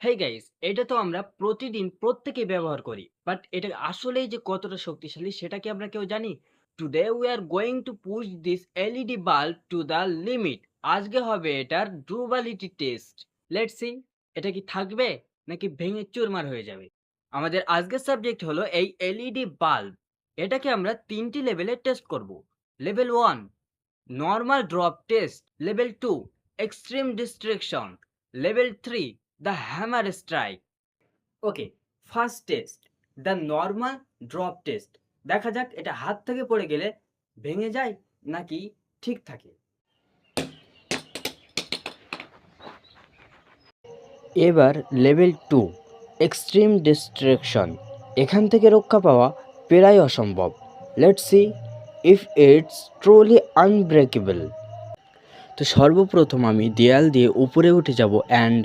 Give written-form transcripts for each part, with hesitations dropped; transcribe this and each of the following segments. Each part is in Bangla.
হেই গাইস, এটা তো আমরা প্রতিদিন প্রত্যেকেই ব্যবহার করি। বাট এটা আসলেই যে কতটা শক্তিশালী সেটা কি আমরা কেউ জানি? Today we are going to push this LED bulb to the limit. আজকে হবে এটার ডুরাবিলিটি টেস্ট। লেটস সি এটা কি থাকবে নাকি ভেঙে চুরমার হয়ে যাবে। আমাদের আজকের সাবজেক্ট হলো এই এলইডি বাল্ব। এটাকে আমরা তিনটি লেভেলে টেস্ট করব। Level 1 normal drop test, level 2 extreme destruction, level 3 the hammer strike. Okay, first test the normal drop test. দেখা যাক এটা হাত থেকে পড়ে গেলে ভেঙে যায় নাকি ঠিক থাকে। এবার লেভেল 2 এক্সট্রিম ডিস্ট্রাকশন। এখান থেকে রক্ষা পাওয়া প্রায় অসম্ভব। Let's see if it's truly unbreakable. তো সর্বপ্রথম আমি দেয়াল দিয়ে উপরে উঠে যাব অ্যান্ড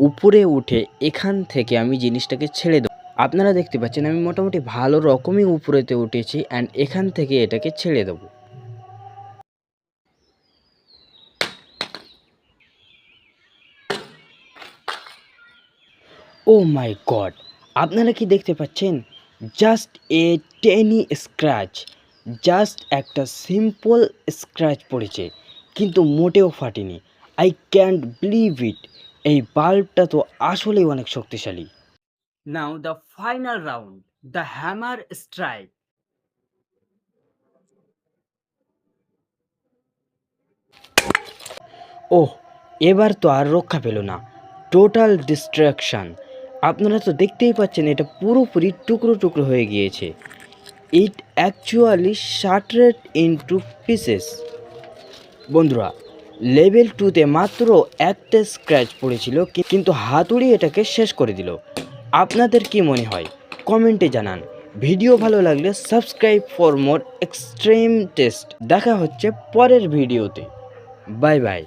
উপরে উঠে এখান থেকে আমি জিনিসটাকে ছেড়ে দেবো। আপনারা দেখতে পাচ্ছেন আমি মোটামুটি ভালো রকমই উপরেতে উঠেছি অ্যান্ড এখান থেকে এটাকে ছেড়ে দেবো। ও মাই গড, আপনারা কি দেখতে পাচ্ছেন? Just a tiny scratch, just একটা সিম্পল স্ক্র্যাচ পড়েছে, কিন্তু মোটেও ফাটেনি। I can't believe it. এই বাল্বটা তো আসলেই অনেক শক্তিশালী। Now the final round, the hammer strike. Oh, এবার তো আর রক্ষা পেল না। Total destruction. আপনারা তো দেখতেই পাচ্ছেন এটা পুরোপুরি টুকরো টুকরো হয়ে গিয়েছে। It actually shattered into pieces. বন্ধুরা, লেভেল 2তে মাত্র একটা স্ক্র্যাচ পড়েছিল, কিন্তু হাতুড়ি এটাকে শেষ করে দিল। আপনাদের কি মনে হয় কমেন্টে জানান। ভিডিও ভালো লাগলে subscribe for more extreme test. দেখা হচ্ছে পরের ভিডিওতে। Bye by.